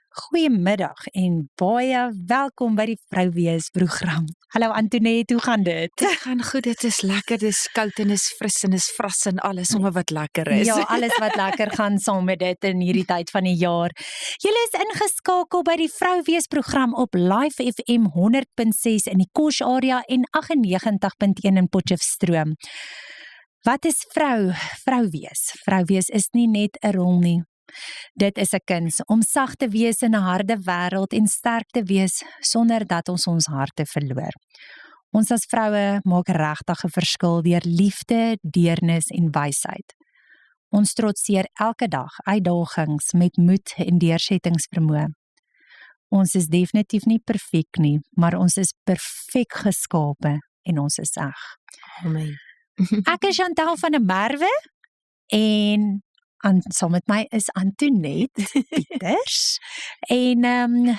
Goeiemiddag en baie welkom by die Vrou Wees program. Hallo Antoinette, hoe gaan dit? Dit gaan goed, dit is lekker, dit is koud en is fris en is vras en alles sommer wat lekker is. Ja, alles wat lekker gaan saam met dit in hierdie tyd van die jaar. Julle is ingeskakel by die Vrou Wees program op Live FM 100.6 in die Kosh area en 98.1 in Potchefstroom. Wat is vrou? Vrou wees. Vrou wees is nie net 'n rol nie. Dit is 'n kuns om sag te wees in 'n harde wêreld en sterk te wees sonder dat ons harte verloor. Ons as vroue maak regtig 'n verskil deur liefde, deernis en wysheid. Ons trotseer elke dag uitdagings met moed en deursettingsvermoë. Ons is definitief nie perfek nie, maar ons is perfek geskape en ons is eg. Amen. Ek is Chantal van der Merwe en saam met my is Antoinette Pieters. En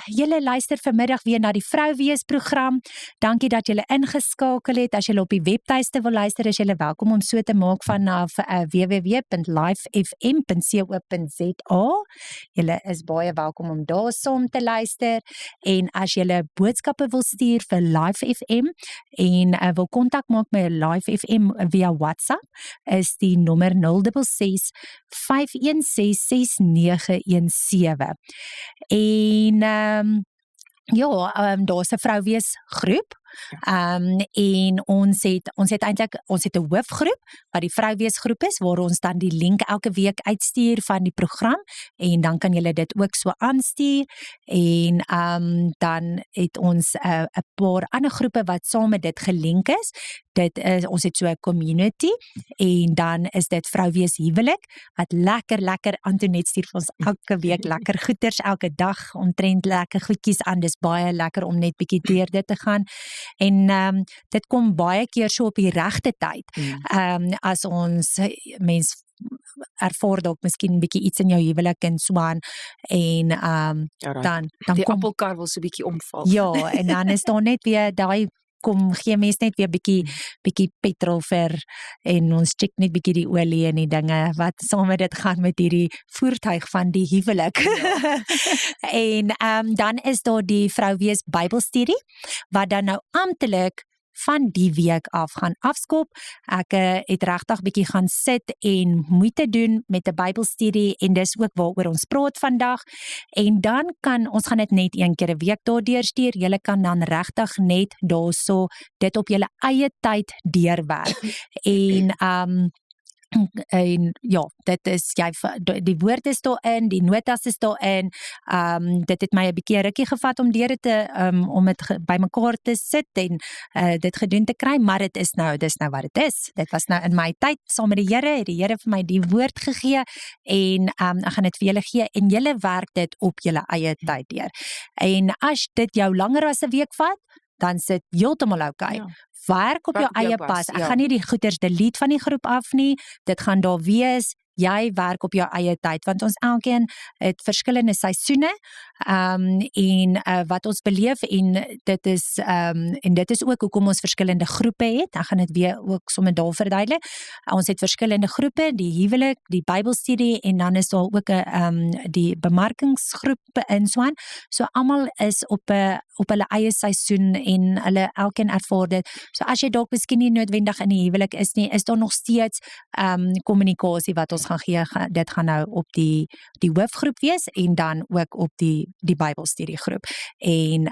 julle luister vanmiddag weer na die Vrou Wees program. Dankie dat julle ingeskakel het. As julle op die webtuiste wil luister, is julle welkom om so te maak vanaf www.livefm.co.za. Julle is baie welkom om daar saam te luister. En as julle boodskappe wil stuur vir Live FM en wil kontak maak met Live FM via WhatsApp, is die nommer 066 5166917. En daar's 'n Vrou Wees groep. En ons het 'n hoofgroep wat die Vrou Wees groep is, waar ons dan die link elke week uitstuur van die program en dan kan julle dit ook so aanstuur en dan het ons 'n paar ander groepe wat saam met dit gelink is. Ons het so 'n community en dan is dit Vrou Wees huwelik wat lekker Antoinette stuur vir ons elke week lekker goeders elke dag omtrent lekker goedjies aan. Dis baie lekker om net bietjie deur dit te gaan. En dit kom baie keer so op die regte tyd. As ons mens ervaar dalk miskien 'n bietjie iets in jou huwelik en so aan en dan die kom appelkar wil so 'n bietjie omval. Ja, en dan is daar net weer daai gee mens net weer bietjie petrol vir en ons check net bietjie die olie en die dinge wat saam met dit gaan met hierdie voertuig van die huwelik. Ja. En dan is daar die Vrou Wees Bybelstudie wat dan nou amptelik van die week af gaan afskop. Ek het regtig bietjie gaan sit en moeite doen met 'n Bybelstudie en dis ook waaroor ons praat vandag. En dan ons gaan dit net een keer 'n week daardeur stuur. Julle kan dan regtig net daarso dit op julle eie tyd deurwerk. En ja, dit is die woord is daarin, die notas is daarin. Dit het my 'n bietjie rukkie gevat om deur dit om dit bymekaar te sit en dit gedoen te kry, maar dis nou wat dit is. Dit was nou in my tyd saam met die Here, het die Here vir my die woord gegee en ek gaan dit vir julle gee en julle werk dit op julle eie tyd deur. En as dit jou langer as 'n week vat, dan sit heeltemal okay. Ja. Werk op jou eie pas. Ek gaan nie die goeders delete van die groep af nie. Dit gaan daar wees. Jy werk op jou eie tyd, want ons elkeen het verskillende seisoene en wat ons beleef en dit is ook hoekom ons verskillende groepe het. Ek gaan dit weer ook sommer daar verduidelik. Ons het verskillende groepe, die huwelik, die Bybelstudie en dan is daar ook die bemarkingsgroep en so aan. So almal is op hulle eie seisoen en hulle elkeen ervaar dit. So as jy dalk miskien nie noodwendig in die huwelik is nie, is daar nog steeds kommunikasie wat ons gaan gee. Dit gaan nou op die hoofgroep wees en dan ook op die Bybelstudiegroep. En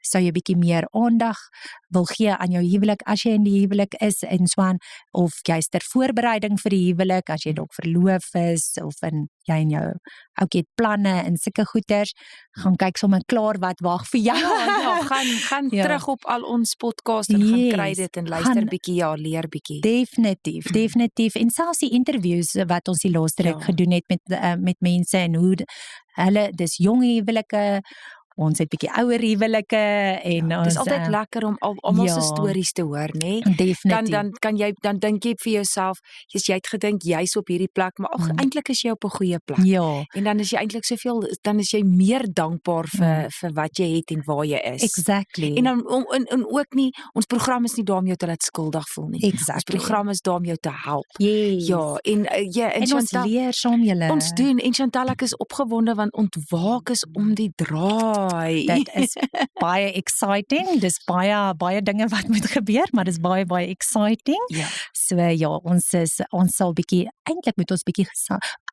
sou jy bietjie meer aandag wil gee aan jou huwelik as jy in die huwelik is en so aan, of jy's ter voorbereiding vir die huwelik, as jy dalk verloof is of jy en jou ouetjie het planne en sulke goeters, gaan kyk sommer klaar wat wag vir jou. Ja, gaan terug op al ons podcast en gaan kry dit en luister bietjie, leer bietjie. Definitief. En selfs die interviews wat ons die laaste ruk gedoen het met mense en hoe hulle, dis jong huwelike ons het bietjie ouer huwelike en Dit ons is altyd lekker om almal se ja. stories te hoor, nê? Definitief. Dan dink jy vir jouself, jy het gedink jy's op hierdie plek, maar eintlik is jy op 'n goeie plek. Ja. En dan is jy eintlik dan is jy meer dankbaar vir wat jy het en waar jy is. Exactly. En dan en ook nie, ons program is nie daar om jou te laat skuldig voel nie. Exactly. Ons program is daar om jou te help. Yes. Ja, en ons leer saam julle. Ons doen, en Chantal, ek is opgewonde want ontwaak is om die draai. Dit is baie exciting. Dis baie dinge wat moet gebeur, maar dis baie exciting. Ja. So ja, ons sal bietjie, eintlik moet ons bietjie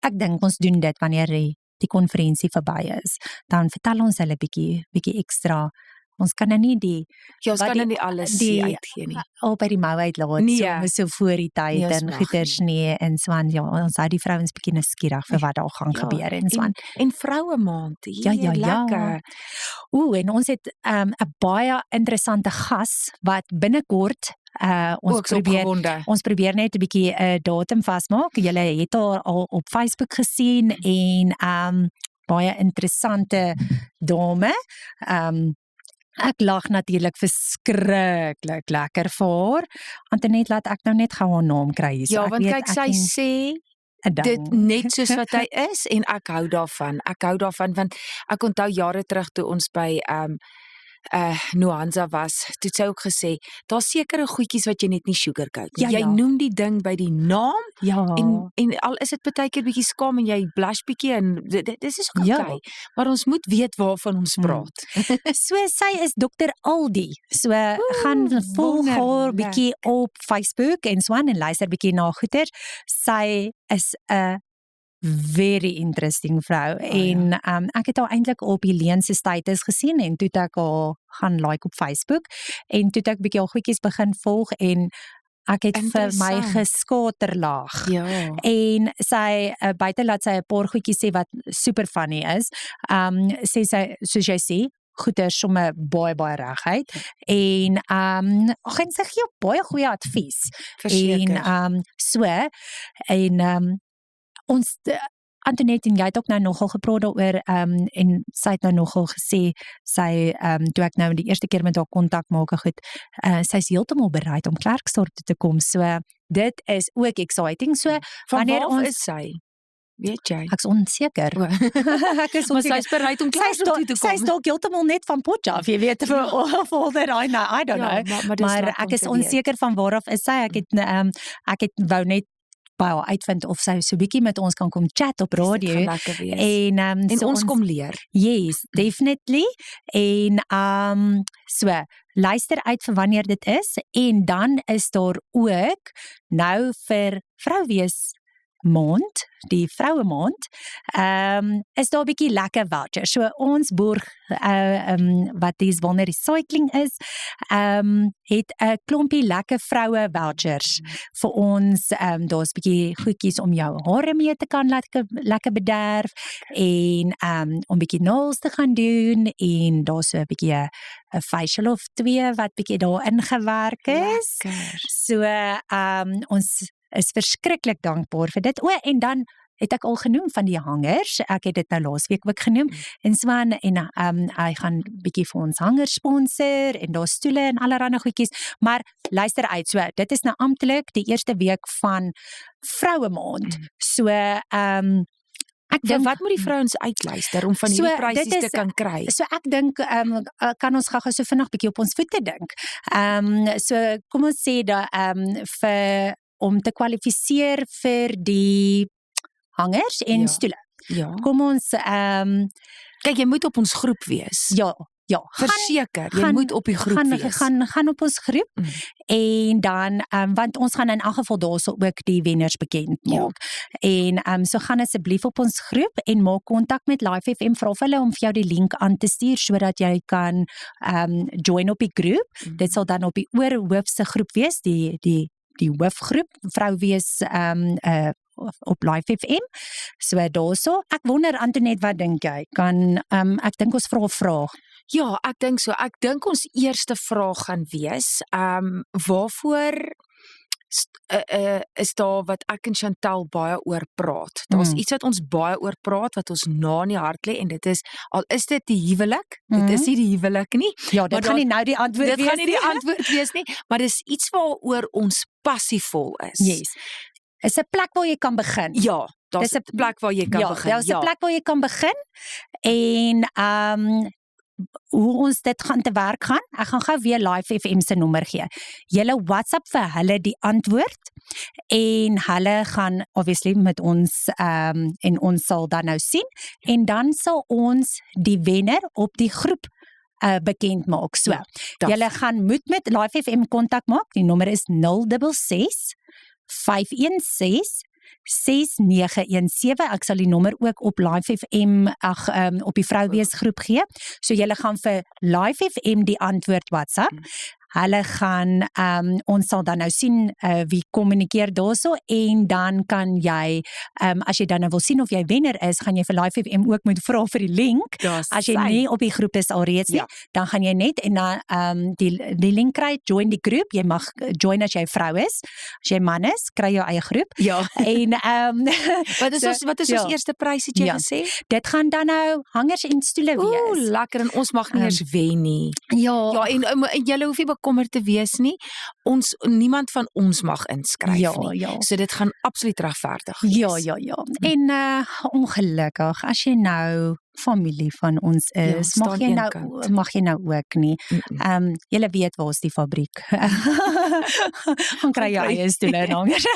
ek dink ons doen dit wanneer die konferensie verby is. Dan vertel ons hulle bietjie ekstra. Ons kan nou nie ons kan nou nie alles uitgee nie. Al by die mou uitlaat, Nee. so voor die tyd en goeders nie en so aan. Ja, ons hou die vrouens bietjie nuuskierig vir wat daar gaan gebeur en so aan. En vroue maand. Ja. Lekker. En ons het 'n baie interessante gas wat binnekort ons probeer net 'n bietjie 'n datum vasmaak. Julle het haar al op Facebook gesien en baie interessante dame. Ek lag natuurlik verskriklik lekker vir haar. Antoinette, laat ek nou net gou haar naam kry hier. Ja, want kyk, sy sê dit net soos wat hy is en ek hou daarvan. Want ek onthou jare terug toe ons by Nuanza was, toe het sy ook gesê, daar's sekere goedjies wat jy net nie sugarcoat nie. Jy noem die ding by die naam en al is dit baie keer bietjie skaam en jy blush bietjie en dis is ook okay. Maar ons moet weet waarvan ons praat. So sy is Dr. Aldi. So gaan volg haar bietjie op Facebook en so aan en luister bietjie na goeie. Sy is 'n very interesting vrou en ek het haar eintlik op Helene se status gesien en toe ek haar gaan like op Facebook en toe ek bietjie al goedjies begin volg en ek het vir my geskaterlag. Ja. En sy buite laat sy 'n paar goedjies sê wat super funny is. Sê sy, soos jy sê, goeie somme baie reguit en en sy gee baie goeie advies. Verseker. En ons Antoinette en jy het ook nou nogal gepraat daaroor en sy het nou nogal gesê sy toe ek nou die eerste keer met haar kontak maak sy is heeltemal bereid om Klerksdorp toe te kom. So dit is ook exciting. So wanneer ons is sy? Weet jy? Ek is onseker. Ek is onseker. Sy is bereid om Klerksdorp toe te kom. Sy is dalk heeltemal net van Potja af, jy weet vir all that I don't know. Maar ek is onseker van waar af is sy. Ek het wou net by haar uitvind of sy so bietjie met ons kan kom chat op radio en ons kom leer. Yes, definitely. En so luister uit vir wanneer dit is en dan is daar ook nou vir Vrouwees maand, die vroue maand, is daar 'n bietjie lekker voucher. So ons borg wat die Wonder Recycling is, het 'n klompie lekker vroue vouchers vir ons. Daar's 'n bietjie goedjies om jou hare mee te kan lekker bederf en om bietjie nails te gaan doen en daar's so 'n bietjie 'n facial of 2 wat bietjie daar ingewerk is. Lekker. So ons is verskriklik dankbaar vir dit. En dan het ek al genoem van die hangers. Ek het dit nou laasweek ook genoem. En Swan en hy gaan bietjie vir ons hangers sponsor en daar stoele en allerlei goedjies. Maar luister uit, so dit is nou amptelik die eerste week van Vroue Maand. So ek dink wat moet die vrouens uitluister om van hierdie prysies te kan kry? So ek dink kan ons gou so vinnig bietjie op ons voete dink. So kom ons sê dat om te kwalifiseer vir die hangers en stoele. Ja. Kom ons kyk, jy moet op ons groep wees. Ja, verseker, jy moet op die groep wees. Gaan op ons groep en dan want ons gaan in elk geval daarso ook die wenners bekend maak. En so gaan asseblief op ons groep en maak kontak met Live FM, vra vir hulle om vir jou die link aan te stuur sodat jy kan join op die groep. Dit sal dan op die oorhoofse groep wees, die hoofgroep, Vrouwees op Live FM. So daarso. Ek wonder Antoinette, wat dink jy? Ek dink ons vra 'n vraag. Ja, ek dink so. Ek dink ons eerste vraag gaan wees, waarvoor is daar wat ek en Chantal baie oor praat. Daar's iets wat ons baie oor praat wat ons na in die hart lê en dit is al is dit die huwelik, dit is nie die huwelik nie. Ja, dit gaan nie nou die antwoord wees. Dit gaan nie die antwoord wees nie, maar dis iets waaroor ons passievol is. Yes. Is 'n plek waar jy kan begin. Ja, daar's 'n plek waar jy kan begin. Ja, daar's 'n plek waar jy kan begin en hoe ons dit gaan te werk gaan, ek gaan gou weer Live FM se nommer gee. Julle WhatsApp vir hulle die antwoord en hulle gaan obviously met ons en ons sal dan nou sien en dan sal ons die wenner op die groep bekend maak. So, julle gaan moet met Live FM kontak maak. Die nommer is 066 516 6917. Ek sal die nommer ook op Live FM op die Vrouweesgroep gee. So julle gaan vir Live FM die antwoord WhatsApp. Hulle gaan ons sal dan nou sien wie kommunikeer daarso en dan kan jy as jy dan nou wil sien of jy wenner is, gaan jy vir Live FM ook moet vra vir die link. As jy nie op die groep is alreeds nie, dan gaan jy net en dan die link kry, join die groep. Jy mag join as jy vrou is. As jy man is, kry jou eie groep. Ja. En wat is ons eerste prys het jy gesê? Dit gaan dan nou hangers en stoele wees. Lekker en ons mag nie eers wen nie. Ja, en julle hoef nie bekommerd te wees nie. Niemand van ons mag inskryf nie. Ja. So dit gaan absoluut regverdig wees. Ja. En ongelukkig as jy nou familie van ons is, mag jy nou ook nie. Julle weet waar is die fabriek. Gaan kry jy eie stoele en hangers.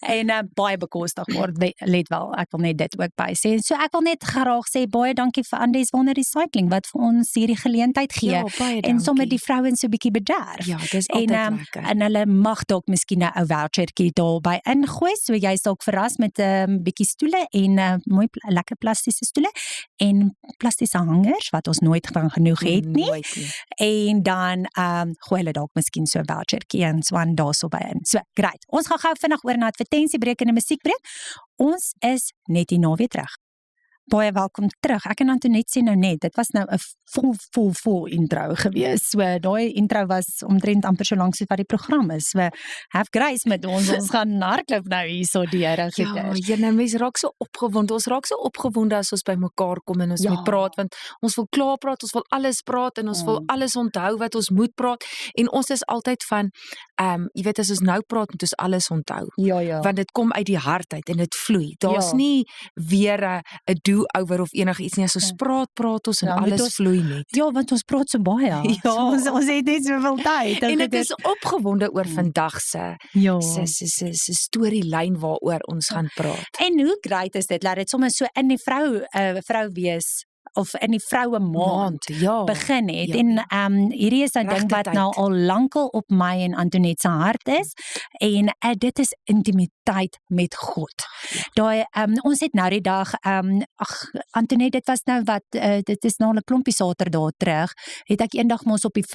En baie bekostigbaar, let wel, ek wil net dit ook by sê. So ek wil net graag sê, baie dankie vir Andes Wonder Recycling, wat vir ons hierdie geleentheid gee. Ja, baie dankie. En sommer die vrouens so 'n bietjie bederf. Ja, dis altyd lekker. En hulle mag dalk miskien 'n ou vouchertjie daarby ingooi, so jy is dalk verras met 'n bietjie stoele en mooi lekker plastiese stoele en plastiese hangers wat ons nooit van genoeg het nie. En dan gooi hulle dalk miskien so 'n vouchertjie en so aan daarso by in. So, great. Ons gaan gou vinnig oor na advertensiebreek en 'n musiekbreek. Ons is net hier weer terug. Baie welkom terug. Ek en Antoinette sê nou net, dit was nou 'n vol intro gewees. So daai intro was omtrent amper so lank soos wat die program is. So have grace met ons. Ons gaan hardloop nou hierso deur. Ja, mense raak so opgewonde. Ons raak so opgewonde as ons by mekaar kom en ons moet praat, want ons wil klaar praat, ons wil alles praat en ons wil alles onthou wat ons moet praat en ons is altyd van jy weet as ons nou praat moet ons alles onthou. Ja. Want dit kom uit die hart uit en dit vloei. Daar's nie weer 'n do-over of enigiets nie. As ons praat ons en alles vloei net. Ja, want ons praat so baie. Ja. Ons het net soveel tyd. En ek is opgewonde oor vandag se storielyn waaroor ons gaan praat. En hoe great is dit? Laat dit sommer so in die vrou wees of in die vroue maand begin het. En hierdie is 'n ding wat nou al lankal op my en Antoinette se hart is en dit is intimiteit met God. Daai ons het nou die dag Antoinette, dit was nou wat dit is nou 'n klompie Saterdae terug, het ek eendag mos op die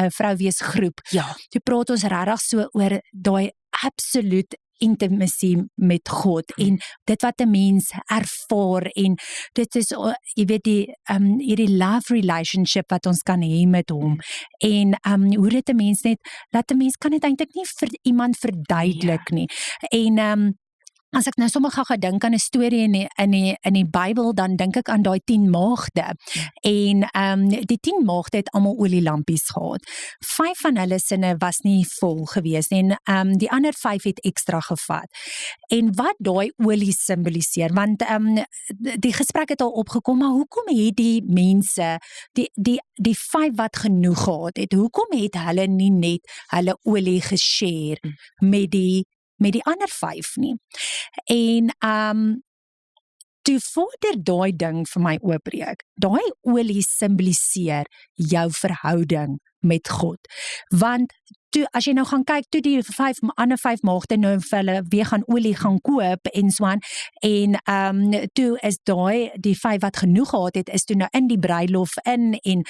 vrouweesgroep. Ja. Toe praat ons regtig so oor daai absoluut intimacy met God en dit wat 'n mens ervaar en dit is jy weet hierdie love relationship wat ons kan hê met hom en hoe dit 'n mens net laat 'n mens kan dit eintlik nie vir iemand verduidelik nie en as ek nou sommer gou dink aan 'n storie in die Bybel, dan dink ek aan daai 10 maagde. En die 10 maagde het almal olielampies gehad. 5 van hulle sinne was nie vol gewees nie en die ander 5 het ekstra gevat. En wat daai olie simboliseer, want die gesprek het al opgekom, maar hoekom het die mense die 5 wat genoeg gehad het, hoekom het hulle nie net hulle olie geshare met die ander 5 nie. En toe vorder daai ding vir my oopbreek. Daai olie simboliseer jou verhouding met God. Want toe as jy nou gaan kyk, toe die ander 5 maagde nou vir hulle weer gaan olie gaan koop en so aan en toe is die 5 wat genoeg gehad het, is toe nou in die bruilof in en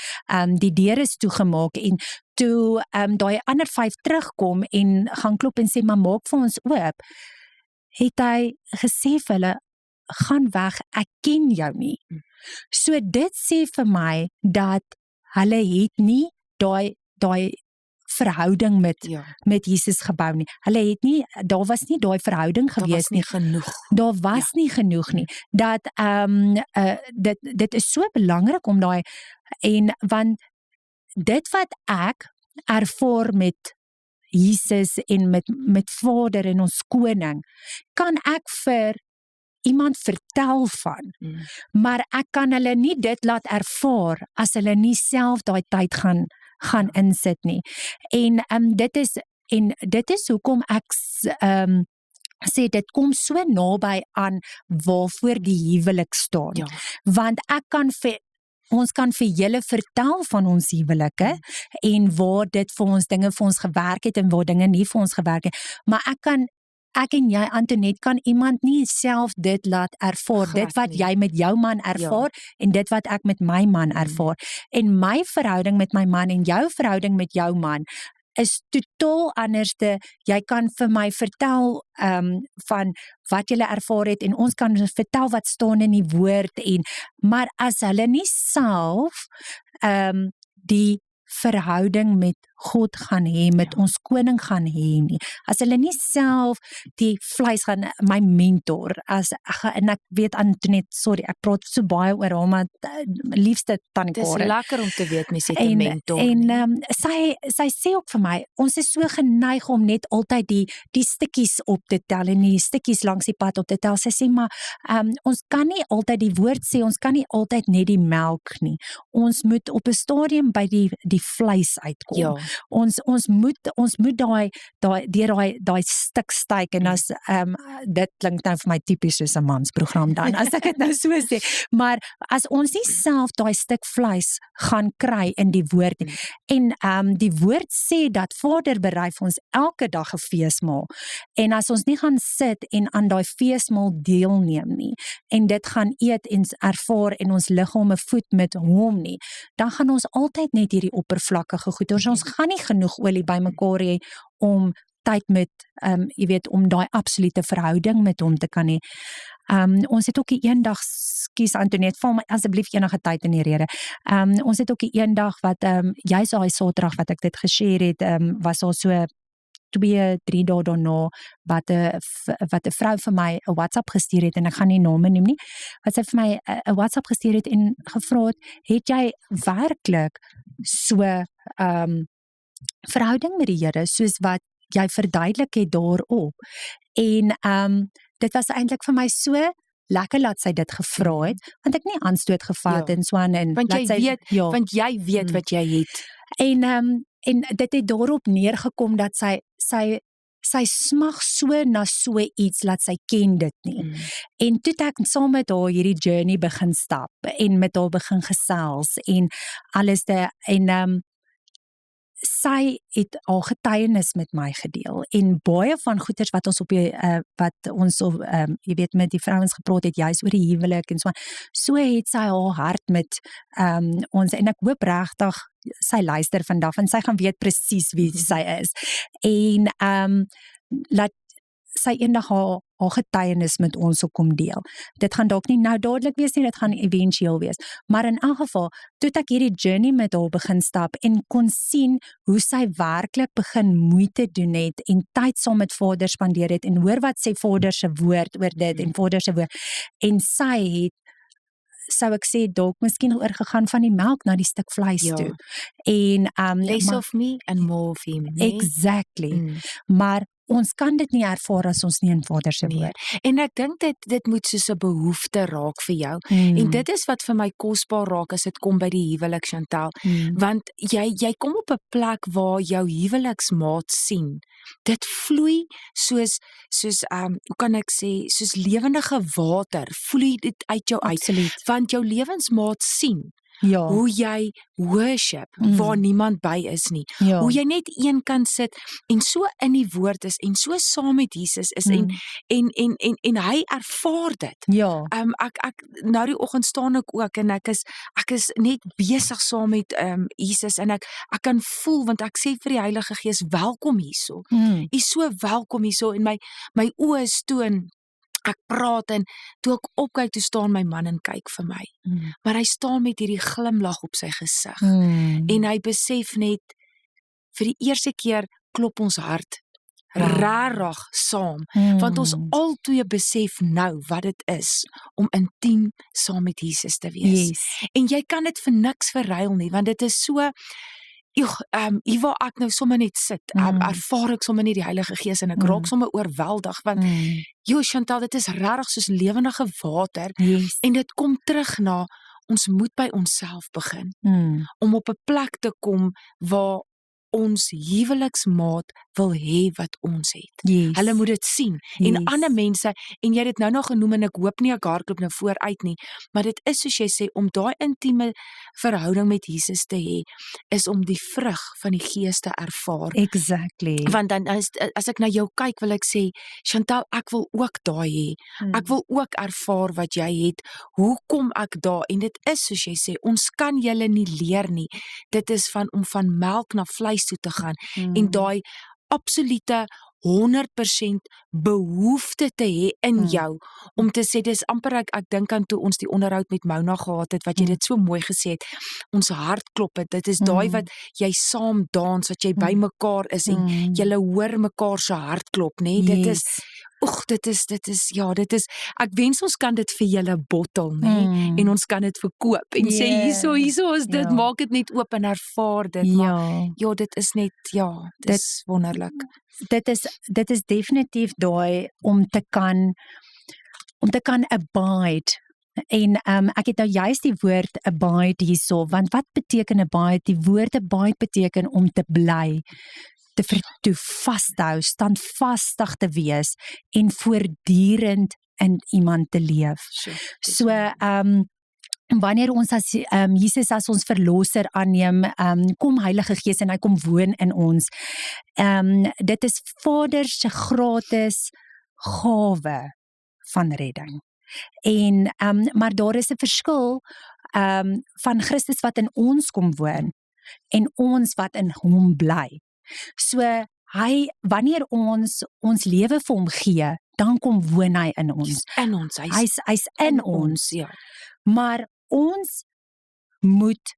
die deure is toegemaak en toe daai ander 5 terugkom en gaan klop en sê, maar maak vir ons oop, het hy gesê vir hulle, gaan weg, ek ken jou nie. So dit sê vir my dat hulle het nie daai verhouding met Jesus gebou nie. Daar was nie daai verhouding gewees nie. Daar was nie genoeg nie. Dat dit is so belangrik om daai want dit wat ek ervaar met Jesus en met Vader en ons koning, kan ek vir iemand vertel van, maar ek kan hulle nie dit laat ervaar as hulle nie self daai tyd gaan insit nie. En dit is hoekom ek sê dit kom so naby aan waarvoor die huwelik staan. Want ons kan vir julle vertel van ons huwelike en waar dit vir ons dinge vir ons gewerk het en waar dinge nie vir ons gewerk het. Maar ek en jy, Antoinette, kan iemand nie self dit laat ervaar, dit wat jy met jou man ervaar, en dit wat ek met my man ervaar. En my verhouding met my man en jou verhouding met jou man is totaal anderste. Jy kan vir my vertel van wat jy ervaar het, en ons kan vertel wat staan in die woord, maar as hulle nie self die verhouding met God gaan hê, met ons koning gaan hê nie. As hulle nie self die vleis gaan, my mentor, en ek weet Antoinette, sorry, ek praat so baie oor hom, maar liefste tannie Karen. Dit is lekker om te weet, mens het 'n mentor. En sy sê ook vir my, ons is so geneig om net altyd die stukkies op te tel, en die stukkies langs die pad op te tel. Sy sê, maar ons kan nie altyd, die woord sê, ons kan nie altyd net die melk nie. Ons moet op 'n stadium by die vleis uitkom. Ons moet daai stuk steak, en as dit klink nou vir my tipies soos 'n mansprogram dan, as ek dit nou so sê, maar as ons nie self daai stuk vleis gaan kry in die woord nie, en die woord sê dat Vader berei vir ons elke dag 'n feesmaal, en as ons nie gaan sit en aan daai feesmaal deelneem nie, en dit gaan eet en ervaar en ons liggame voed met hom nie, dan gaan ons altyd net hierdie oppervlakkige goed, ons gaan nie genoeg olie bymekaar hê om tyd met, jy weet, om daai absolute verhouding met hom te kan hê. Ons het ook die eendag, skus Antoinette, val my asseblief enige tyd in die rede. Ons het ook die eendag wat, jy daai Saterdag wat ek dit geshare het, was al so 2-3 dae daarna, wat 'n vrou vir my 'n WhatsApp gestuur het, en ek gaan nie name noem nie, wat sy vir my 'n WhatsApp gestuur het en gevra het jy werklik so verhouding met die Here, soos wat jy verduidelik het daarop. En dit was eintlik vir my so lekker dat sy dit gevra het, want ek nie aanstoot gevat en so aan, en want jy weet wat jy het. En dit het daarop neergekom dat sy smag so na so iets, dat sy ken dit nie. En toe het ek saam met haar hierdie journey begin stap, en met haar begin gesels, en alles sy het haar getuienis met my gedeel, en baie van goeders wat ons jy weet, met die vrouens gepraat het, juist oor die huwelik en so het sy haar hart met ons, en ek hoop regtig sy luister vandag, en sy gaan weet presies wie sy is, en laat sy eendag haar getuienis met ons ook kom deel. Dit gaan dalk nie nou dadelik wees nie, dit gaan eventueel wees. Maar in elk geval, toe ek hierdie journey met haar begin stap, en kon sien hoe sy werklik begin moeite doen het, en tyd saam met Vader spandeer het, en hoor wat sê Vader se woord oor dit, en Vader se woord, en sy het, sou ek sê, dalk miskien oorgegaan van die melk na die stuk vleis toe. En less of me and more of him. Nee? Exactly. Maar ons kan dit nie ervaar as ons nie in Vader se woord. En ek dink dit moet soos 'n behoefte raak vir jou. En dit is wat vir my kosbaar raak as dit kom by die huwelik, Chantal. Want jy kom op 'n plek waar jou huweliksmaat sien. Dit vloei soos hoe kan ek sê, soos lewendige water, vloei dit uit jou uit. Absoluut. Want jou lewensmaat sien hoe jy worship, waar niemand by is nie. Hoe jy net een kan sit, en so in die woord is, en so saam met Jesus is, en hy ervaar dit. Ek nou die oggend staan ek ook, en ek is net besig saam met Jesus, en ek kan voel, want ek sê vir die Heilige Gees, welkom hierso. U is so welkom hierso, en my oë is toe, en ek praat, en toe ek opkyk, toe staan my man en kyk vir my. Maar hy staan met hierdie glimlag op sy gesig. En hy besef net, vir die eerste keer klop ons hart rarig saam, want ons albei besef nou wat dit is om intiem saam met Jesus te wees. Yes. En jy kan dit vir niks verruil nie, want dit is so, hier waar ek nou sommer net sit, ervaar ek sommer net die Heilige Gees en ek raak sommer oorweldig, want Chantal, dit is regtig soos lewendige water, Yes. en dit kom terug na, ons moet by onsself begin, om op 'n plek te kom waar ons huweliksmaat wil hê wat ons het. Yes. Hulle moet dit sien. En ander mense, en jy het dit nou nog genoem en ek hoop nie ek hardloop nou vooruit nie, maar dit is soos jy sê, om daai intieme verhouding met Jesus te hê, is om die vrug van die Gees te ervaar. Exactly. Want dan as ek na jou kyk, wil ek sê, Chantal, ek wil ook daai hê. Ek wil ook ervaar wat jy het. Hoe kom ek daar? En dit is soos jy sê, ons kan julle nie leer nie. Dit is om van melk na vleis toe te gaan en daai absolute 100% behoefte te hê in jou, om te sê, dis amper ek dink aan toe ons die onderhoud met Mona gehad het, wat jy dit so mooi gesê het, ons hart klop het, dit is daai wat jy saam dans, wat jy by mekaar is, en julle hoor mekaar se hart klop, nê? Dit is, dit is, ek wens ons kan dit vir julle bottel, nê? En ons kan dit verkoop, en sê, hierso is dit, maak dit net oop en ervaar dit, maar, dit is net, dit is wonderlik. Dit is definitief daai om te kan abide. En ek het nou juist die woord abide hierso, want wat beteken abide? Die woord abide beteken om te bly, te vasthou, standvastig te wees en voortdurend in iemand te leef. So, wanneer ons as Jesus as ons verlosser aanneem, kom Heilige Gees en hy kom woon in ons. Dit is Vader se gratis gawe van redding. En maar daar is 'n verskil van Christus wat in ons kom woon en ons wat in hom bly. So wanneer ons lewe vir hom gee, dan kom woon hy in ons. In ons, hy's in ons. Ja. Maar ons moet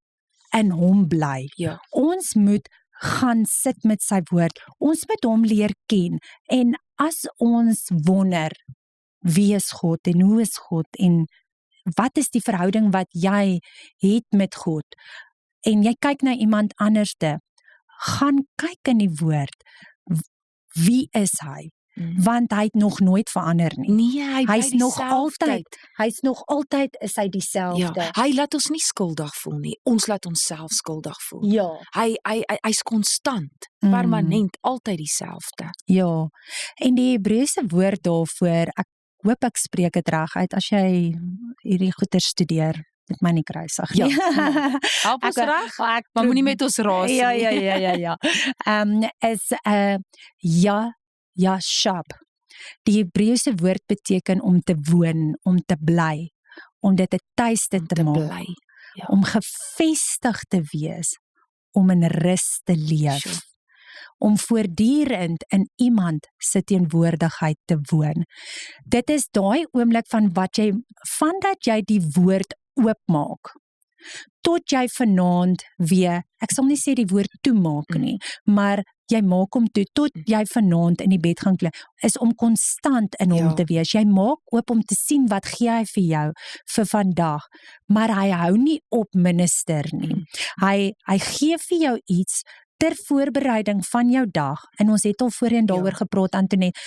in hom bly. Ja. Ons moet gaan sit met sy woord. Ons moet hom leer ken. En as ons wonder, wie is God en hoe is God en wat is die verhouding wat jy het met God? En jy kyk na iemand anderste, gaan kyk in die woord. Wie is hy? Want hy het nog nooit verander nie. Nee, hy's nog altyd is hy dieselfde. Ja, hy laat ons nie skuldig voel nie. Ons laat onsself skuldig voel. Ja. Hy's konstant, permanent, altyd dieselfde. Ja. En die Hebreëse woord daarvoor, ek hoop ek spreek dit reg uit as jy hierdie goeie studeer. Met my nie kruisig nie. Ja. Help ons reg, maar moenie met ons raas nie. Ja. Is Yashab. Die Hebreëse woord beteken om te woon, om te bly, om dit 'n tuiste te maak, om gevestig te wees, om in rus te leef, om voortdurend in iemand se teenwoordigheid te woon. Dit is daai oomblik vandat jy die woord oopmaak, tot jy vanaand weer, ek sal nie sê die woord toemaak nie, maar jy maak hom toe, tot jy vanaand in die bed gaan klim, is om konstant in hom te wees. Jy maak oop om te sien wat gee hy vir jou vir vandag, maar hy hou nie op minister nie. Hy gee vir jou iets ter voorbereiding van jou dag, en ons het al voorheen daaroor gepraat, Antoinette,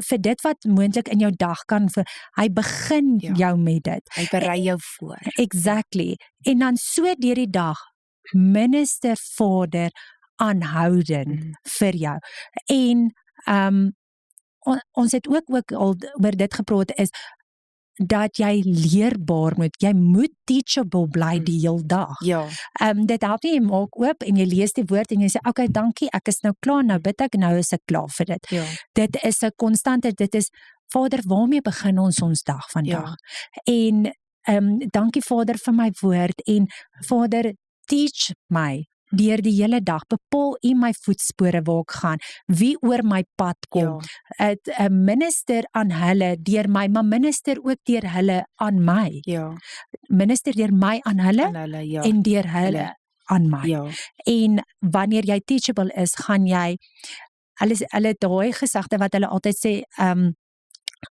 vir dit wat moontlik in jou dag kan, hy begin jou met dit. Hy berei jou voor. Exactly. En dan so deur die dag, minister Vader aanhoudend vir jou. En ons het ook al oor dit gepraat, is dat jy leerbaar jy moet teachable bly die heel dag. Ja. Dit help nie, jy maak oop en jy lees die woord en jy sê, okay, dankie, ek is nou klaar, nou bid ek, nou is ek klaar vir dit. Ja. Dit is 'n konstante, dit is, Vader, waarmee begin ons dag vandag? En dankie Vader vir my woord, en Vader, teach my deur die hele dag, bepaal U my voetspore waar ek gaan, wie oor my pad kom, minister aan hulle deur my, maar minister ook deur hulle aan my. Minister deur my aan hulle, en deur hulle aan my. Ja. En wanneer jy teachable is, gaan jy hulle daai gesegde wat hulle altyd sê,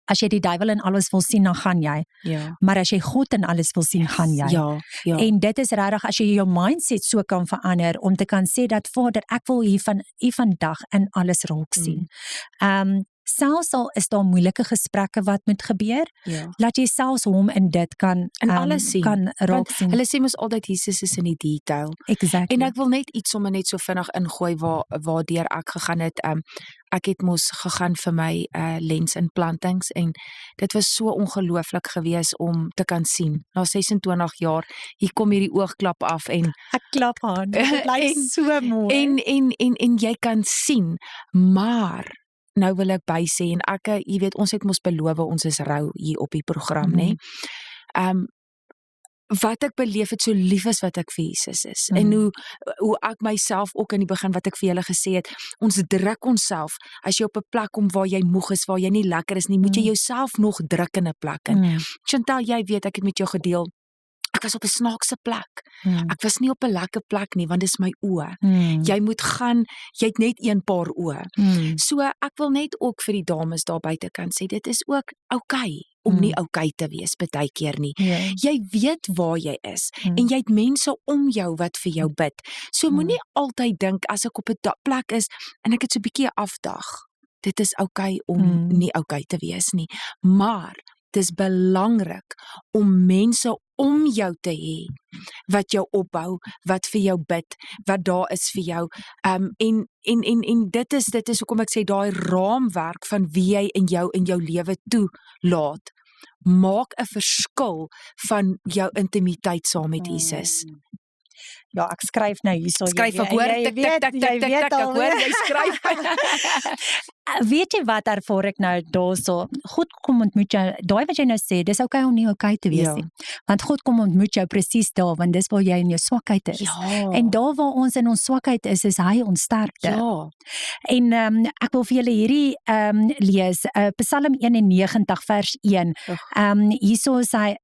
as jy die duiwel in alles wil sien, dan gaan jy. Ja. Maar as jy God in alles wil sien, gaan jy. Ja, ja. En dit is regtig as jy jou mindset so kan verander om te kan sê dat Vader, ek wil hier van U vandag in alles raak sien. Selfs al is daar moeilike gesprekke wat moet gebeur, laat jy selfs hom in dit kan alles sien. Kan raak sien. Hulle sê mos altyd Jesus is in die detail. Exactly. En ek wil net iets sommer net so vinnig ingooi waardeur ek gegaan het. Ek het mos gegaan vir my lensimplantings en dit was so ongelooflik gewees om te kan sien. Na 26 jaar, hier kom hierdie oogklap af en ek klap aan. Dit lyk so mooi. En jy kan sien, maar nou wil ek bysê en jy weet ons het mos beloof ons is rou hier op die program, nê. Wat ek beleef het so lief is wat ek vir Jesus is. En hoe ek myself ook in die begin wat ek vir julle gesê het, ons druk onsself as jy op 'n plek kom waar jy moeg is, waar jy nie lekker is nie, moet jy jouself nog druk in 'n plek in. Chantal, jy weet ek het met jou gedeel. Ek was op 'n snaakse plek. Ek was nie op 'n lekker plek nie want dis my oë. Jy moet gaan, jy het net een paar oë. So ek wil net ook vir die dames daar buite kan sê dit is ook oukei om nie oukei te wees baie keer nie. Jy weet waar jy is en jy het mense om jou wat vir jou bid. So moenie altyd dink as ek op 'n plek is en ek het so 'n bietjie 'n afdag. Dit is oukei om nie oukei te wees nie. Maar dis belangrik om mense om jou te hê wat jou opbou, wat vir jou bid, wat daar is vir jou. En dit is hoekom ek sê daai raamwerk van wie jy in jou lewe toelaat maak 'n verskil van jou intimiteit saam met Jesus. Ja, ek skryf nou hierso. Skryf ek hoor tik ek hoor jy skryf. Weet jy wat ervaar ek nou daarso? God kom ontmoet jou, daai wat jy nou sê, dis oukei om nie oukei te wees nie. Want God kom ontmoet jou presies daar, want dis waar jy in jou swakheid is. En daar waar ons in ons swakheid is hy ons sterkte. En ek wil vir julle hierdie lees, Psalm 91 vers 1. Hierso is hy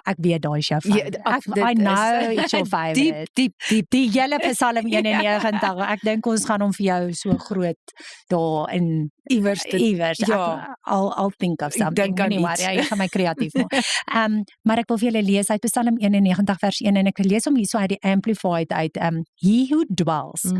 ek weet daai is jou favorite. I know it's your favorite. Diep. Die hele Psalm 91. Ek dink ons gaan hom vir jou so groot daar in iewers. I'll think of something. Anyway, jy gaan my kreatief maak. Maar ek wil vir julle lees uit Psalm 91 vers 1 en ek lees hom hierso uit die Amplified uit. He who dwells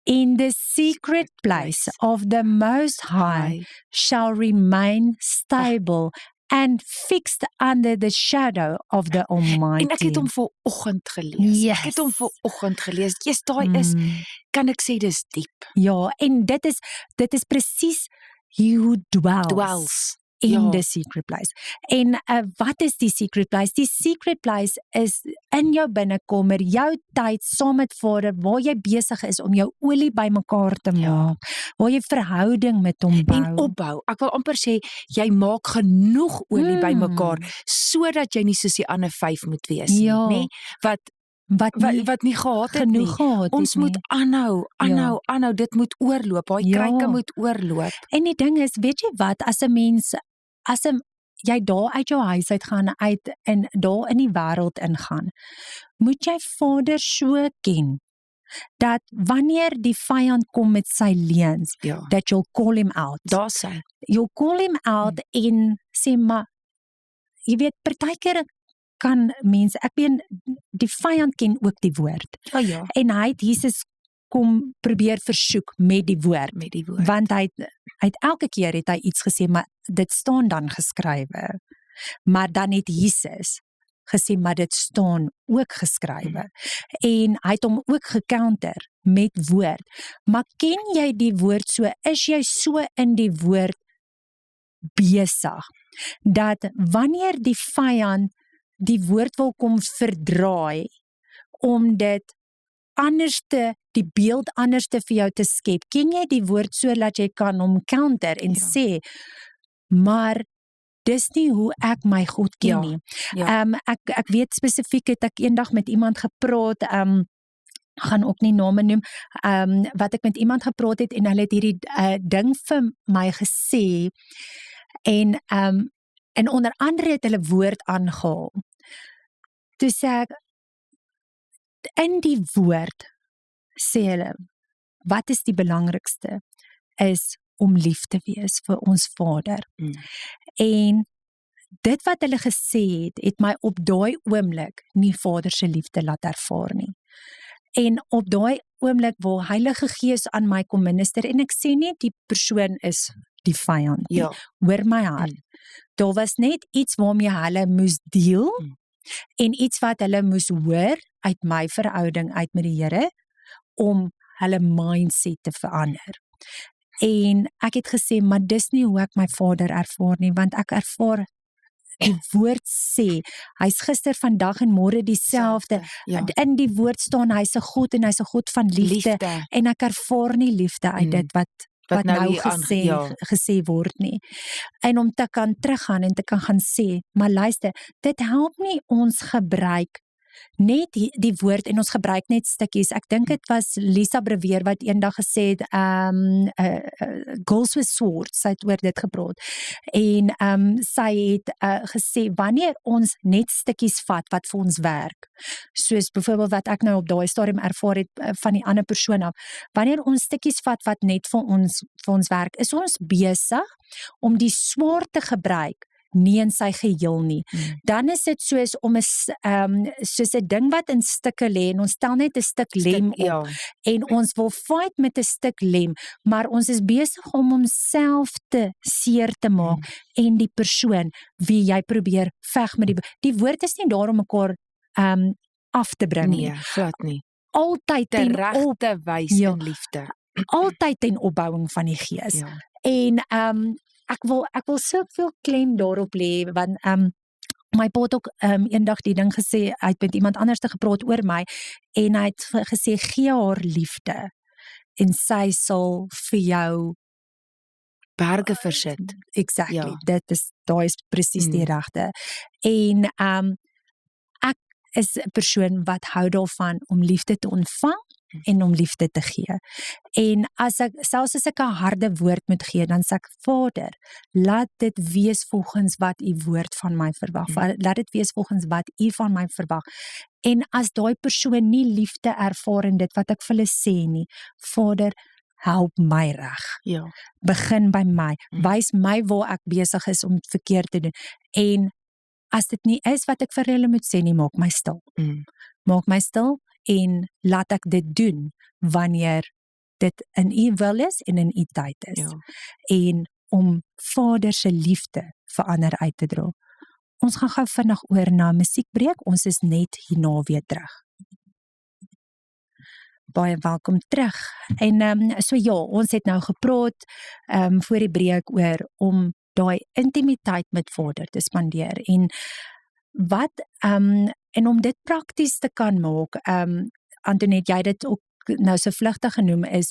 in the secret place of the Most High shall remain stable and fixed under the shadow of the Almighty. En ek het hom vanoggend gelees. Ek het hom vanoggend gelees. Daai is, kan ek sê, dis diep. Ja, en dit is presies he who dwells in the secret place. En wat is die secret place? Die secret place is in jou binnekamer, jou tyd saam met Vader, waar jy besig is om jou olie bymekaar te maak, waar jy verhouding met hom bou. En opbou. Ek wil amper sê, jy maak genoeg olie bymekaar, sodat jy nie soos die ander 5 moet wees nie, wat nie gehad het nie. Ons moet aanhou, dit moet oorloop, daai kruike moet oorloop. En die ding is, weet jy wat, as jy daar uit jou huis uit gaan, en daar in die wêreld ingaan, moet jy Vader so ken, dat wanneer die vyand kom met sy leuns, that you'll call him out. Daar sê. You'll call him out en sê, maar, jy weet, partykeer kan mense, ek weet, die vyand ken ook die woord. En hy het Jesus kom probeer versoek met die woord. Want hy het elke keer het hy iets gesê, maar dit staan dan geskrywe. Maar dan het Jesus gesê, maar dit staan ook geskrywe. En hy het hom ook gecounter met woord. Maar ken jy die woord so, is jy so in die woord besig, dat wanneer die vyand die woord wil kom verdraai, om dit anderste, die beeld anderste vir jou te skep, ken jy die woord so dat jy kan hom counter en sê, maar dis nie hoe ek my God ken nie. Ek weet spesifiek het ek eendag met iemand gepraat, gaan ook nie name noem, wat ek met iemand gepraat het en hulle het hierdie ding vir my gesê, en onder andere het hulle woord aangehaal. Toe sê ek, in die woord sê hulle, wat is die belangrikste? Is om lief te wees vir ons Vader. En dit wat hulle gesê het my op daai oomblik nie Vader se liefde laat ervaar nie. En op daai oomblik waar Heilige Gees aan my kom minister, en ek sê nie die persoon is die vyand nie, hoor my hart. Daar was net iets waarmee hulle moes deel, en iets wat hulle moes hoor uit my verhouding uit met die Here, om hulle mindset te verander. En ek het gesê, maar dis nie hoe ek my Vader ervaar nie, want ek ervaar die woord sê, hy's gister, vandag en môre dieselfde. In die woord staan, hy's 'n God en hy's 'n God van liefde. En ek ervaar nie liefde uit dit wat nou gesê word nie. En om te kan teruggaan en te kan gaan sê, maar luister, dit help nie ons gebruik net die woord en ons gebruik net stukkies. Ek dink dit was Lisa Breweer wat eendag gesê het, Girls with Swords, sy het oor dit gepraat. En sy het gesê, wanneer ons net stukkies vat wat vir ons werk, soos byvoorbeeld wat ek nou op daai stadium ervaar het van die ander persoon af, wanneer ons stukkies vat wat net vir ons werk, is ons besig om die swaard te gebruik, nie in sy geheel nie. Dan is dit soos om soos 'n ding wat in stukke lê, en ons stel net 'n stuk lem op, en ons wil fight met 'n stuk lem, maar ons is besig om homself te seer te maak, en die persoon wie jy probeer veg met die woord is nie daar om mekaar af te bring nie. Nee, glad nie. Altyd ten regte wys in liefde. Altyd ten opbouing van die Gees. En ek wil soveel klem daarop lê, want my pa het ook eendag die ding gesê, hy het met iemand anders te gepraat oor my, en hy het gesê, gee haar liefde, en sy sal vir jou berge versit. Exactly, daai is presies die regte. En ek is 'n persoon wat hou daarvan om liefde te ontvang, en om liefde te gee. En selfs as ek 'n harde woord moet gee, dan sê ek, Vader, laat dit wees volgens wat u woord van my verwag. Laat dit wees volgens wat u van my verwag. En as daai persoon nie liefde ervaar in dit wat ek vir hulle sê nie, Vader, help my reg. Begin by my. Wys my waar ek besig is om verkeerd te doen. En as dit nie is wat ek vir hulle moet sê nie, maak my stil. Maak my stil, en laat ek dit doen, wanneer dit in u wil is, en in u tyd is. En om Vader se liefde vir ander uit te dra. Ons gaan gou vinnig oor na musiekbreek, ons is net hierna weer terug. Baie welkom terug. En so ons het nou gepraat voor die breek oor om daai intimiteit met Vader te spandeer, en en om dit prakties te kan maak, Antoinette, jy het dit ook nou so vlugtig genoem, is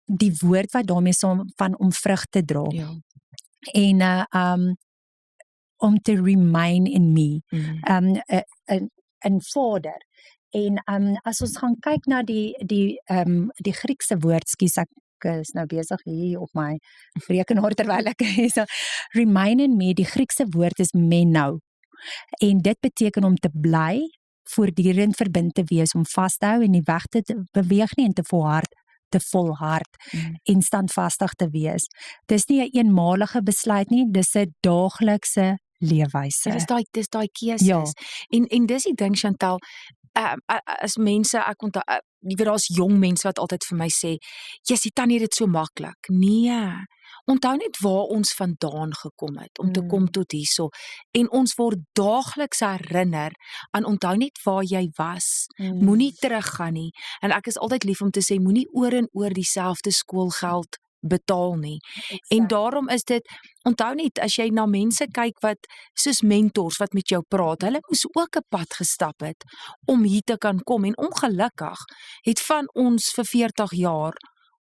die woord wat daarmee saam van om vrug te dra. En om te remain in me, in Vader. En as ons gaan kyk na die Griekse woord, skus, ek is nou besig hier op my rekenaar terwyl ek is, remain in me, die Griekse woord is meno. En dit beteken om te bly, voortdurend verbind te wees, om vas te hou en nie weg te beweeg nie, en te volhard en standvastig te wees. Dis nie 'n eenmalige besluit nie, dis 'n daaglikse leefwyse. Dis daai keuses. En dis die ding, Chantal, as mense, ek onthou, jy weet, daar's jong mense wat altyd vir my sê, jy tannie, dit so maklik. Nee, onthou net waar ons vandaan gekom het, om te kom tot hierso, en ons word daagliks herinner aan, onthou net waar jy was, moenie teruggaan nie, en ek is altyd lief om te sê, moenie oor en oor dieselfde skoolgeld betaal nie. En daarom is dit, onthou net, as jy na mense kyk wat, soos mentors wat met jou praat, hulle moes ook 'n pad gestap het, om hier te kan kom, en ongelukkig het van ons vir 40 jaar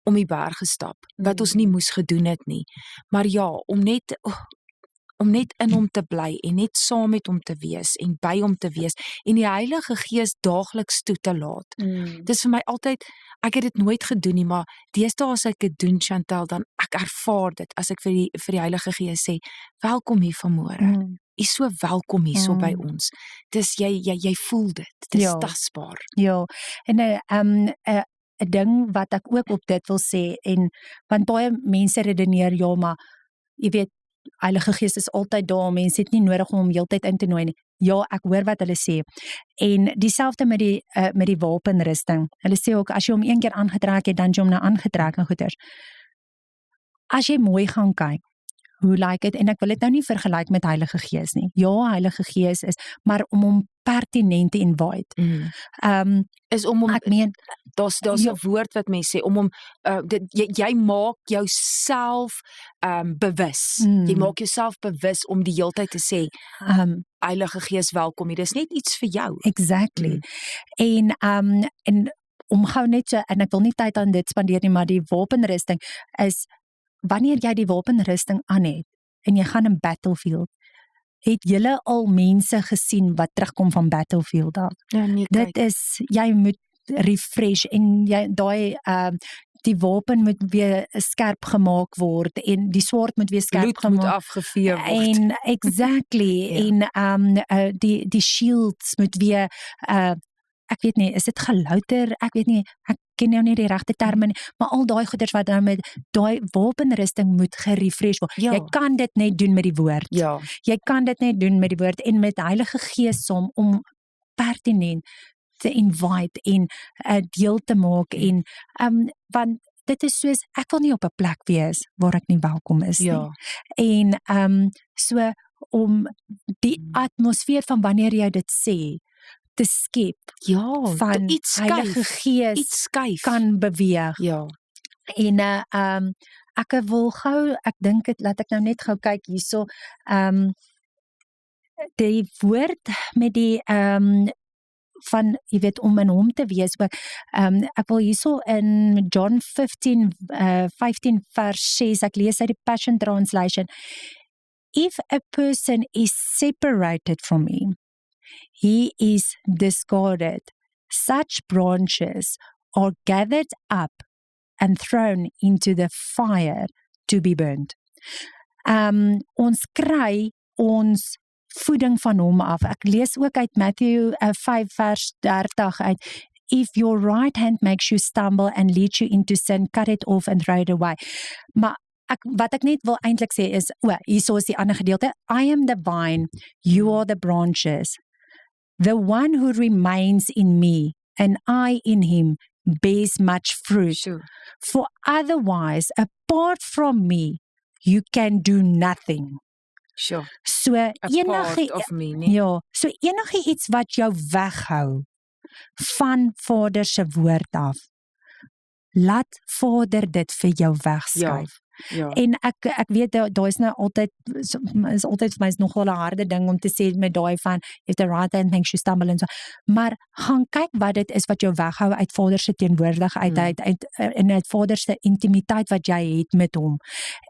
om die berg gestap, wat ons nie moes gedoen het nie. Maar ja, om net om net in hom te bly en net saam met hom te wees en by hom te wees en die Heilige Gees daagliks toe te laat. Dis vir my altyd, ek het dit nooit gedoen nie, maar deesdae as ek dit doen, Chantal, dan ek ervaar dit as ek vir die Heilige Gees sê, welkom hier vanmôre. Jy is so welkom hier so by ons. Dis jy voel dit. Dis tasbaar. Ja. En 'n ding wat ek ook op dit wil sê, en want baie mense redeneer, ja, maar jy weet, Heilige Gees is altyd daar, mense het nie nodig om hom heeltyd in te nooi nie. Ja, ek hoor wat hulle sê. En dieselfde met die wapenrusting. Hulle sê ook, as jy hom een keer aangetrek het, dan jy hom nou aangetrek en goeders. As jy mooi gaan kyk, hoe lyk dit? En ek wil dit nou nie vergelyk met Heilige Gees nie. Ja, Heilige Gees is, maar om hom pertinent te invite. Is om hom, ek meen, daar's 'n woord wat mense sê, om hom, jy maak jouself bewus. Jy maak jouself bewus om die heeltyd te sê, Heilige Gees, welkom hier. Dis net iets vir jou. Exactly. En om gou net so, en ek wil nie tyd aan dit spandeer nie, maar die wapenrusting is, wanneer jy die wapenrusting aan het, en jy gaan in battlefield, het julle al mense gesien wat terugkom van battlefield af? Ja, nee, dit is, jy moet refresh, en jy, die wapen moet weer skerp gemaak word, en die swaard moet weer skerp gemaak word. Bloed moet afgevee word. En, exactly, en die shields moet weer, ek weet nie, is dit gelouter? Ek weet nie, ek ken nou nie die regte terme nie, maar al daai goeders wat nou met daai wapenrusting moet gerefresh word. Jy kan dit net doen met die woord. Jy kan dit net doen met die woord, en met Heilige Gees om pertinent te invite en deel te maak, en want dit is soos, ek wil nie op 'n plek wees waar ek nie welkom is nie. En so om die atmosfeer van wanneer jy dit sê, te skep, van iets Heilige Gees kan beweeg. En ek wil gou, ek dink het, laat ek nou net gou kyk hierso, die woord met die van, jy weet, om in hom te wees, ook, ek wil hierso in John 15 vers 6, ek lees uit die Passion Translation, if a person is separated from me, he is discarded. Such branches are gathered up and thrown into the fire to be burnt. Ons kry ons voeding van hom af. Ek lees ook uit Matthew 5 vers 30 uit, if your right hand makes you stumble and leads you into sin, cut it off and throw it away. Maar wat ek net wil eintlik sê is, hierso is die ander gedeelte, I am the vine, you are the branches. The one who remains in me and I in him bears much fruit. For otherwise, apart from me, you can do nothing. So enige iets wat jou weghou van Vader se woord af, laat Vader dit vir jou wegskuif. En ek weet, daar is nou altyd, is altyd vir my is nogal 'n harde ding om te sê met daai van, if the right hand makes you stumble en so, maar gaan kyk wat dit is wat jou weghou uit Vader se teenwoordigheid, en uit Vader se intimiteit wat jy het met hom,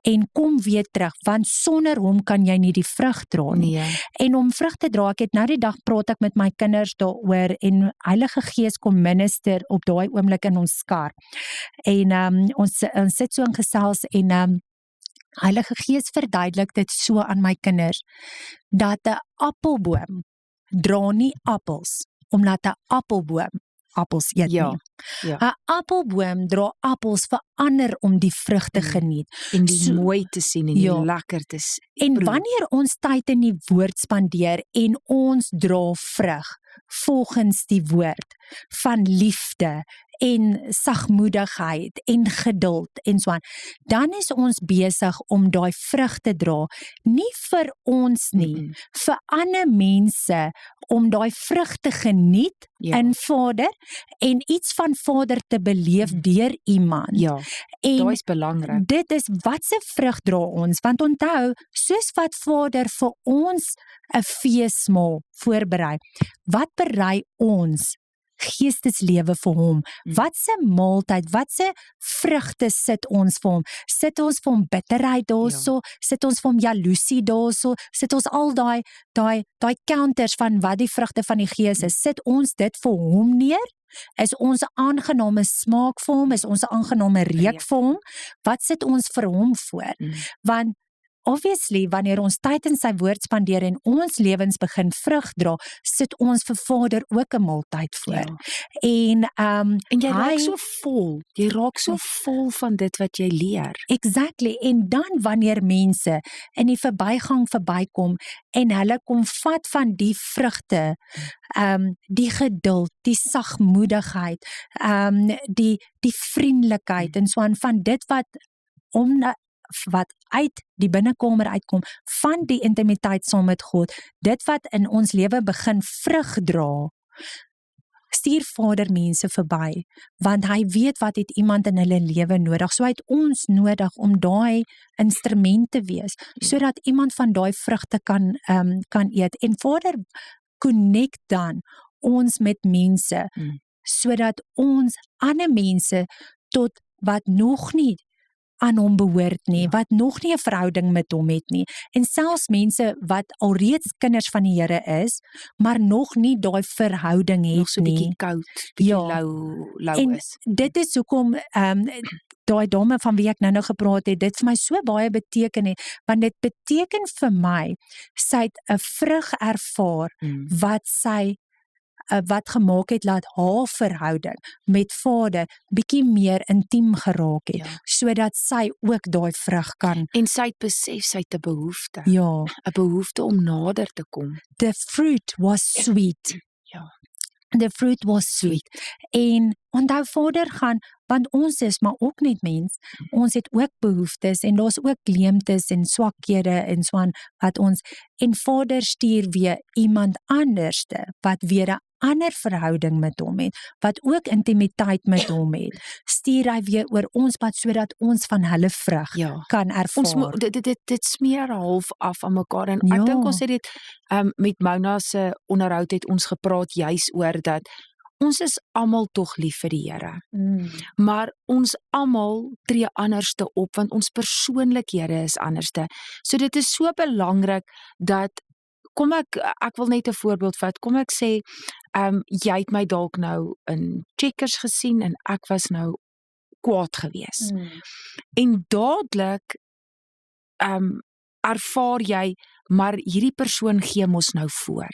en kom weer terug, want sonder hom kan jy nie die vrug dra nie. En om vrug te dra, ek het nou die dag praat ek met my kinders daaroor, en Heilige Gees kom minister op daai oomblik in ons skar, en ons sit so in gesels, en Heilige Gees verduidelik dit so aan my kinders, dat 'n appelboom dra nie appels, omdat 'n appelboom appels eet nie. 'n Appelboom dra appels vir ander om die vrug te geniet. En die mooi te sien en die lekker te sien. En wanneer ons tyd in die woord spandeer, en ons dra vrug, volgens die woord, van liefde, en sagmoedigheid, en geduld, en so aan, dan is ons besig om daai vrug te dra, nie vir ons nie, vir ander mense, om daai vrug te geniet in Vader, en iets van Vader te beleef deur iemand. En daai is belangrik. Dit is wat se vrug dra ons, want onthou, soos wat Vader vir ons 'n feesmaal voorberei, wat berei ons geesteslewe vir hom? Wat se maaltyd, wat se vrugte sit ons vir hom? Sit ons vir hom bitterheid daarso, sit ons vir hom jaloesie daarso, sit ons al daai counters van wat die vrugte van die Gees is, sit ons dit vir hom neer? Is ons aangename smaak vir hom, is ons aangename reuk vir hom? Wat sit ons vir hom voor? Want obviously, wanneer ons tyd in sy woord spandeer en ons lewens begin vrug dra, sit ons vir Vader ook 'n maaltyd voor. En jy raak so vol. Jy raak so vol van dit wat jy leer. Exactly. En dan wanneer mense in die verbygang verbykom en hulle kom vat van die vrugte, die geduld, die sagmoedigheid, die vriendelikheid en so aan, van dit wat uit die binnekamer uitkom, van die intimiteit saam met God, dit wat in ons lewe begin vrug dra, stuur Vader mense verby, want hy weet wat het iemand in hulle lewe nodig, so hy het ons nodig om daai instrument te wees, sodat iemand van daai vrugte kan eet, en Vader connect dan ons met mense, sodat ons ander mense tot wat nog nie aan hom behoort nie, wat nog nie 'n verhouding met hom het nie, en selfs mense wat alreeds kinders van die Here is, maar nog nie daai verhouding het nog so nie. Bietjie koud, bietjie lou en is. Dit is hoekom daai dame van wie ek nou gepraat het, dit vir my so baie beteken het, want dit beteken vir my, sy het 'n vrug ervaar, wat gemaak het laat haar verhouding met Vader bietjie meer intiem geraak het, sodat sy ook daai vrug kan. En sy het besef, sy het 'n behoefte. 'n behoefte om nader te kom. The fruit was sweet. The fruit was sweet. En onthou Vader gaan, want ons is maar ook net mens, ons het ook behoeftes, en daar's ook leemtes en swakhede en so aan, wat ons, en Vader stuur weer iemand anderste, wat weer 'n ander verhouding met hom het, wat ook intimiteit met hom het, stuur hy weer oor ons pad, sodat ons van hulle vrug kan ervaar. Dit smeer half af aan mekaar, en ek dink ons het dit, met Mona se onderhoud het ons gepraat juis oor dat, ons is almal tog lief vir die Here, maar ons almal tree anderste op, want ons persoonlikhede is anderste, so dit is so belangrik dat, ek wil net 'n voorbeeld vat, kom ek sê, jy het my dalk nou in Checkers gesien, en ek was nou kwaad gewees, en dadelik, ervaar jy, maar hierdie persoon gee mos nou voor.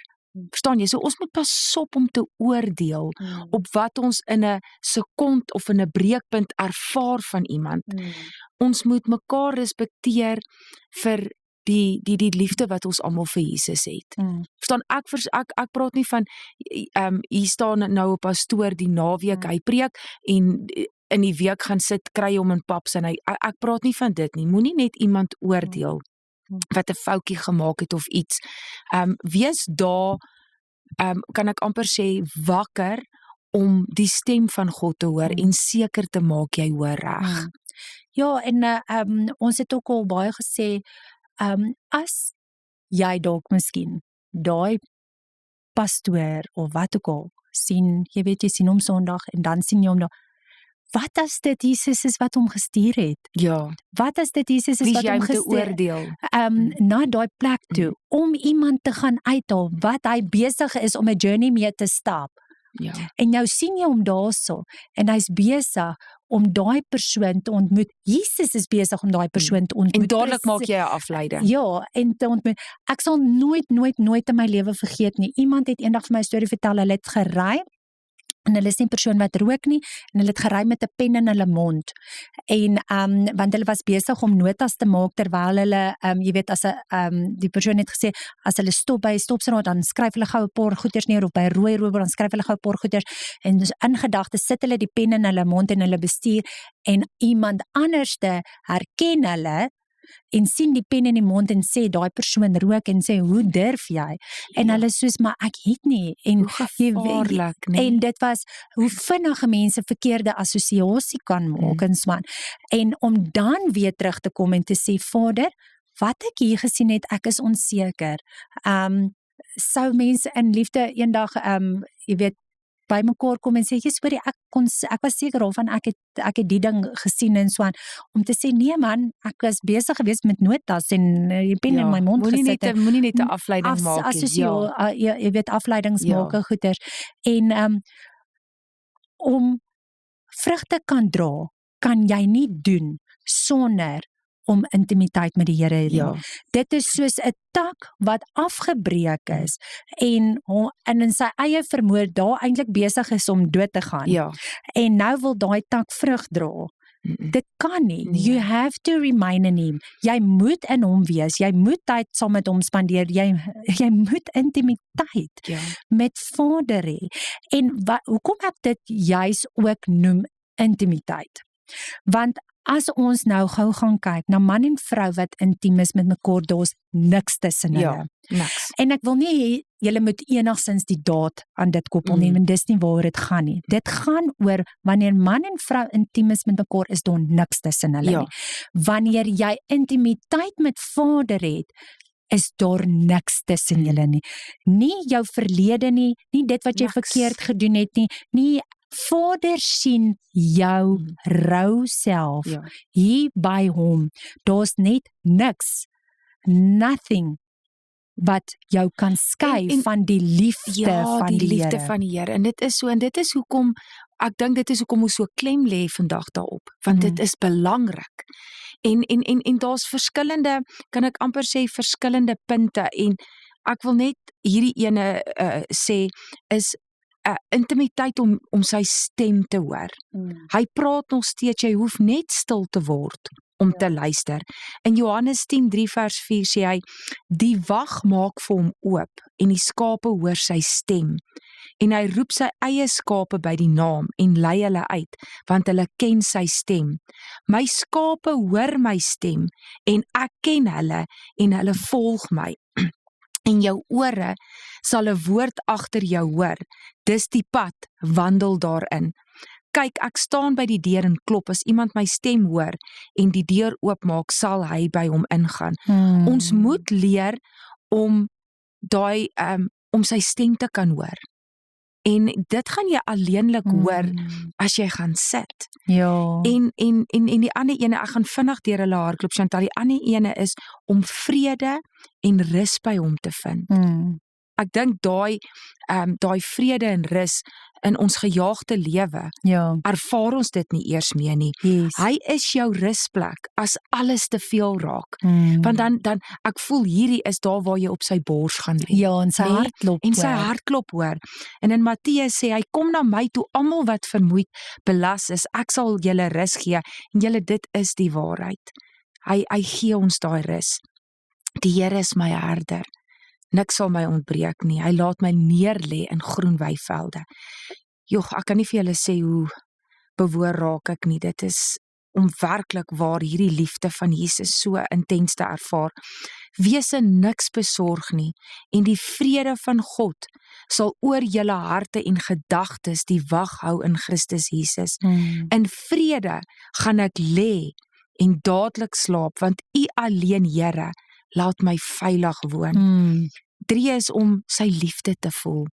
Verstaan jy? So ons moet pas op om te oordeel op wat ons in 'n sekond of in 'n breekpunt ervaar van iemand. Ons moet mekaar respekteer vir die liefde wat ons almal vir Jesus het. Verstaan, ek praat nie van, hier staan nou 'n pastoor die naweek, hy preek, en in die week gaan sit, kry hom in paps, en ek praat nie van dit nie, moenie net iemand oordeel, wat 'n foutjie gemaak het of iets. Wees daar, kan ek amper sê, wakker, om die stem van God te hoor, en seker te maak jy hoor reg. Ja, en ons het ook al baie gesê, as jy dalk miskien daai pastoor of wat ook al sien, jy weet, jy sien hom Sondag en dan sien jy hom daar, wat as dit Jesus is wat hom gestuur het? Ja. Wat as dit Jesus is wat hom gestuur het? Na daai plek toe, om iemand te gaan uithaal, wat hy besig is om 'n journey mee te stap. Ja. En nou sien jy hom daarso, en hy's besig om daai persoon te ontmoet. Jesus is besig om daai persoon te ontmoet. En dadelik maak jy 'n afleiding. Ja, en te ontmoet. Ek sal nooit in my lewe vergeet nie. Iemand het eendag vir my 'n storie vertel, hulle het gery, en hulle is nie 'n persoon wat rook nie, en hulle het gery met 'n pen in hulle mond. En want hulle was besig om notas te maak terwyl hulle jy weet, as die persoon het gesê, as hulle stop by 'n stopstraat, dan skryf hulle gou 'n paar goeders neer, of by 'n rooi robot, dan skryf hulle gou 'n paar goeders, en dus in gedagte sit hulle die pen in hulle mond en hulle bestuur, en iemand anderste herken hulle en sien die pen in die mond en sê, daai persoon rook, en sê, hoe durf jy? En hulle soos, maar ek het nie. En hoe gevaarlik, nee. En dit was, hoe vinnige mense verkeerde assosiasie kan maak, en so aan. En om dan weer terug te kom en te sê, Vader, wat ek hier gesien het, ek is onseker. Sou mense in liefde eendag, jy weet, by mekaar kom en sê, "Hoorie, ek was seker daarvan ek het die ding gesien en so aan," om te sê, "Nee man, ek was besig geweest met notas en jy pen in my mond gesit en moenie net 'n afleiding maak nie. jy weet afleidings maak en goeters en om vrugte kan dra, kan jy nie doen sonder om intimiteit met die Here te hê. Dit is soos 'n tak wat afgebreek is en in sy eie vermoë daar eintlik besig is om dood te gaan. En nou wil daai tak vrug dra. Dit kan nie. You have to remain in him. Jy moet in hom wees. Jy moet tyd saam met hom spandeer. Jy moet intimiteit met Vader hê. En hoekom ek dit juis ook noem intimiteit? Want as ons nou gou gaan kyk na man en vrou wat intiem is met mekaar, daar's niks tussen hulle. Niks. En ek wil nie hê julle moet enigstens die daad aan dit koppel nie, want dis nie waar dit gaan nie. Dit gaan oor wanneer man en vrou intiem is met mekaar, is daar niks tussen hulle nie. Wanneer jy intimiteit met Vader het, is daar niks tussen julle nie. Nie jou verlede nie dit wat jy verkeerd gedoen het nie Vader sien jou rou self hier by hom. Daar's net niks, nothing wat jou kan skei van die liefde van die liefde van die Here. En dit is hoekom ek dink dit is hoekom ons so klem lê vandag daarop, want dit is belangrik. En daar's verskillende, kan ek amper sê verskillende punte en ek wil net hierdie ene sê is intimiteit om sy stem te hoor. Hy praat nog steeds, jy hoef net stil te word om te luister. In Johannes 10:3 vers 4 sê hy, die wag maak vir hom oop en die skape hoor sy stem. En hy roep sy eie skape by die naam en lei hulle uit, want hulle ken sy stem. My skape hoor my stem en ek ken hulle en hulle volg my. En jou ore sal 'n woord agter jou hoor. Dis die pad, wandel daarin. Kyk, ek staan by die deur en klop. As iemand my stem hoor en die deur oopmaak, sal hy by hom ingaan. Ons moet leer om sy stem te kan hoor. En dit gaan jy alleenlik hoor as jy gaan sit. En die ander ene, ek gaan vinnig deur hulle hardloop, Chantal, die ander ene is om vrede en rus by hom te vind. Ek dink daai vrede en rus in ons gejaagde lewe, ervaar ons dit nie eers meer nie. Hy is jou rusplek as alles te veel raak. Want dan ek voel hierdie is daar waar jy op sy bors gaan lê. En sy hartklop en sy hartklop hoor. En in Matteus sê hy, kom na my toe almal wat vermoeid belas is, ek sal julle rus gee. En julle, dit is die waarheid. Hy gee ons daai rus. Die Here is my herder. Niks sal my ontbreek nie. Hy laat my neerlê in groen weivelde. Ek kan nie vir julle sê hoe bewoor raak ek nie. Dit is om werklik waar hierdie liefde van Jesus so intens te ervaar. Wees in niks besorg nie en die vrede van God sal oor julle harte en gedagtes die wag hou in Christus Jesus. In vrede gaan ek lê en dadelik slaap, want U alleen, Here, laat my veilig woon. 3 is om sy liefde te voel.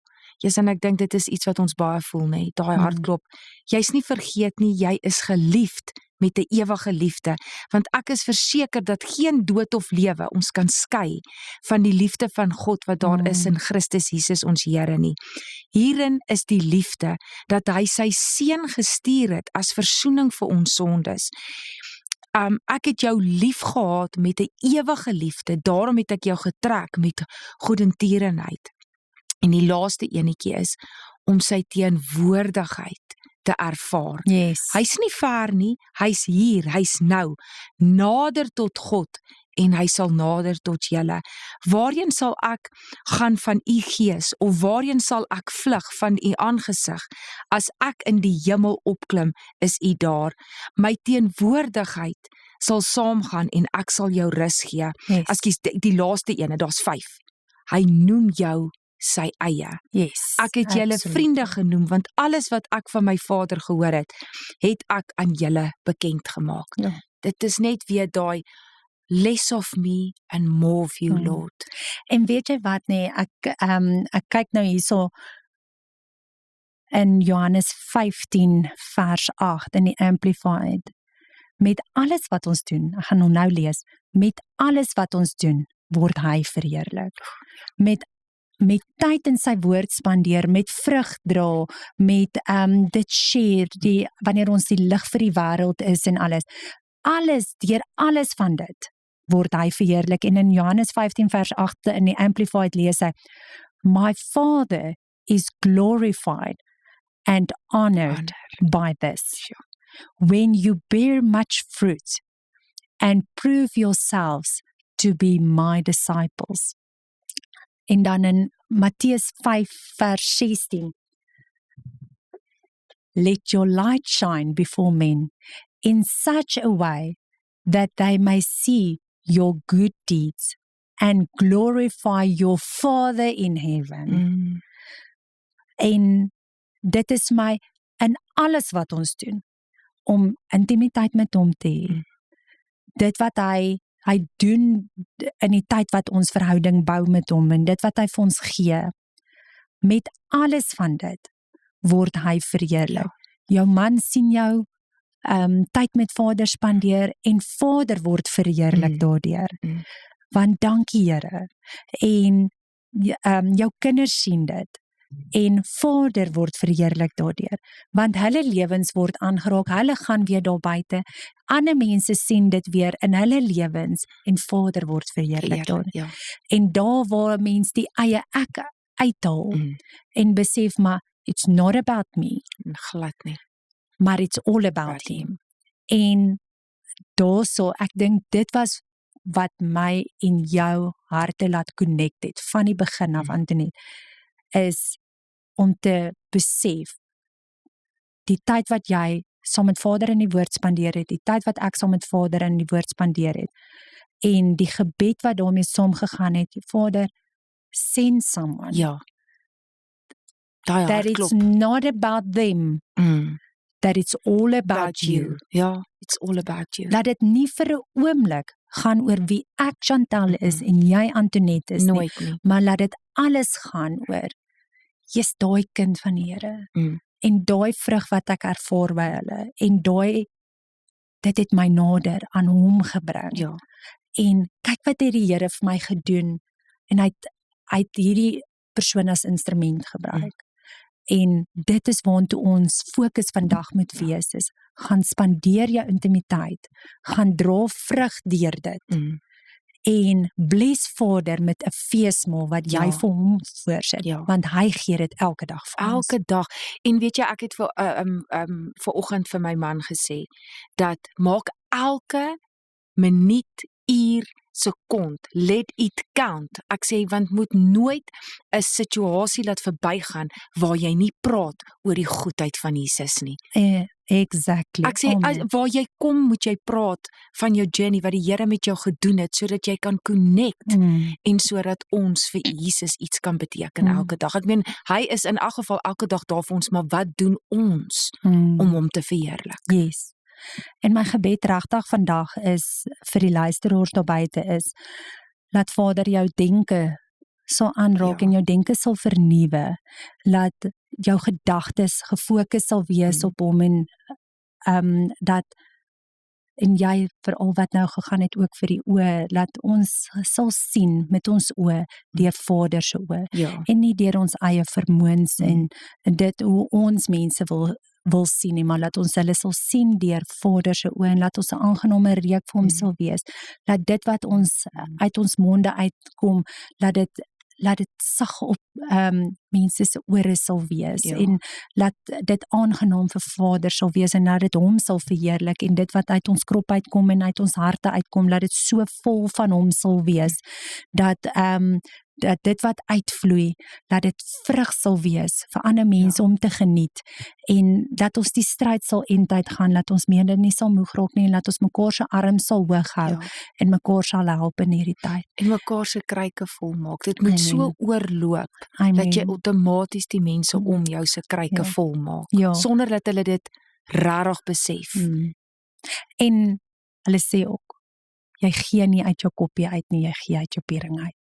En ek dink dit is iets wat ons baie voel, nee, daai hartklop. Jy's nie vergeet nie, jy is geliefd met 'n ewige liefde, want ek is verseker dat geen dood of lewe ons kan skei van die liefde van God wat daar is in Christus Jesus ons Here nie. Hierin is die liefde, dat hy sy seun gestuur het as versoening vir ons sondes. Ek het jou lief gehad met 'n ewige liefde, daarom het ek jou getrek met goedertierenheid. En die laaste enetjie is om sy teenwoordigheid te ervaar. Hy's nie ver nie, hy's hier, hy's nou, nader tot God en hy sal nader tot julle. Waarheen sal ek gaan van U gees, of waarheen sal ek vlug van U aangesig? As ek in die hemel opklim, is U daar. My teenwoordigheid sal saamgaan en ek sal jou rus gee. Ekskuus, die laaste ene, daar's 5. Hy noem jou sy eie. Ek het julle vriende genoem, want alles wat ek van my Vader gehoor het ek aan julle bekend gemaak. Dit is net weer daai less of me and more of you, Lord. En weet jy wat, nee, ek kyk nou hierso in Johannes 15 vers 8 in die Amplified. Met alles wat ons doen, ek gaan hom nou lees, met alles wat ons doen, word hy verheerlik. Met tyd in sy woord spandeer, met vrug dra, met dit share, wanneer ons die lig vir die wêreld is en alles, deur alles van dit, word hy verheerlik. En in Johannes 15 vers 8 in die Amplified lees hy, My Father is glorified and honored by this. When you bear much fruit and prove yourselves to be my disciples. En dan in Mattheus 5 vers 16. Let your light shine before men in such a way that they may see your good deeds and glorify your Father in heaven. En dit is my in alles wat ons doen, om intimiteit met hom te hê. Dit wat hy doen in die tyd wat ons verhouding bou met hom, en dit wat hy vir ons gee, met alles van dit, word hy verheerlik. Jou man sien jou tyd met Vader spandeer, en Vader word verheerlik daardeur. Want dankie Here, en jou kinders sien dit, en Vader word verheerlik daardeur, want hulle lewens word aangeraak, hulle gaan weer daar buite, ander mense sien dit weer in hulle lewens, en Vader word verheerlik daardeur. En daar waar mens die eie ek uithaal, en besef, maar it's not about me, glad nie, maar it's all about him. En daarso, ek dink dit was wat my en jou harte laat connect het, van die begin af, Antoinette, is om te besef, die tyd wat jy saam met Vader in die woord spandeer het, die tyd wat ek saam met Vader in die woord spandeer het, en die gebed wat daarmee saamgegaan het, Vader, send someone. Ja. That it's not about them, that it's all about you. Ja, it's all about you. Dat dit nie vir 'n oomblik gaan oor wie ek Chantal is en jy Antoinette is Nooit nie, maar laat dit alles gaan oor, jy's daai kind van die Here, en daai vrug wat ek ervaar by hulle, en dit het my nader aan hom gebring. Ja. En kyk wat het die Here vir my gedoen, en hy het hierdie persoon as instrument gebruik. En dit is waantoe ons fokus vandag moet wees, is, gaan spandeer jou intimiteit, gaan dra vrug deur dit, en bless Vader met 'n feesmaal wat jy vir hom voorsit, want hy gee dit elke dag vir ons. Elke dag, en weet jy, ek het vanoggend vir my man gesê, dat maak elke minuut, uur, sekond, let it count. Ek sê, want moet nooit 'n situasie laat verbygaan waar jy nie praat oor die goedheid van Jesus nie. Exactly. Ek sê, waar jy kom, moet jy praat van jou journey, wat die Here met jou gedoen het, sodat jy kan connect, en sodat ons vir Jesus iets kan beteken elke dag. Ek meen, hy is in elk geval elke dag daar vir ons, maar wat doen ons om hom te verheerlik? Yes. En my gebed regtig vandag is, vir die luisteraars daar buite is, laat Vader jou denke sal aanraak, en jou denke sal vernuwe, laat jou gedagtes gefokus sal wees op hom, en en jy veral wat nou gegaan het ook vir die oë, laat ons sal sien met ons oë deur Vader se oë, en nie deur ons eie vermoëns en dit hoe ons mense wil sien nie, maar laat ons hulle sal sien deur Vader se oë, en laat ons 'n aangenome reuk vir hom sal wees, laat dit wat ons uit ons monde uitkom, laat dit sag op mense se ore sal wees, en laat dit aangenaam vir Vader sal wees, en laat dit hom sal verheerlik, en dit wat uit ons krop uitkom en uit ons harte uitkom, laat dit so vol van hom sal wees, dat dit wat uitvloei, dat dit vrug sal wees vir ander mense om te geniet, en dat ons die stryd sal eintyd gaan, dat ons meer nie sal moeg raak nie, en dat ons mekaar se arms sal hoog hou, en mekaar sal help in hierdie tyd. En mekaar se kruike vol maak. Dit moet so oorloop, dat jy outomaties die mense om jou se kruike vol maak, sonder dat hulle dit rarig besef. En hulle sê ook, jy gee nie uit jou koppie uit nie, jy gee uit jou piering uit.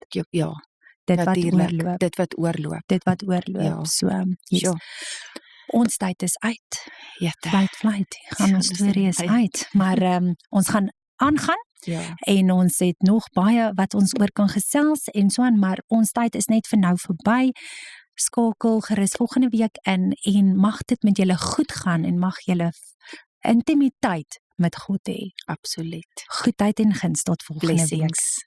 Dit wat oorloop. So, yes. Ons tyd is uit. Ja, Fluit. Gaan ons storie is uit. Maar ons gaan aangaan. Ja. En ons het nog baie wat ons oor kan gesels en so aan, maar ons tyd is net vir nou verby. Skakel gerus volgende week in en mag dit met julle goed gaan en mag julle intimiteit met God hê. Absoluut. Goedheid en guns tot volgende week. Blessings.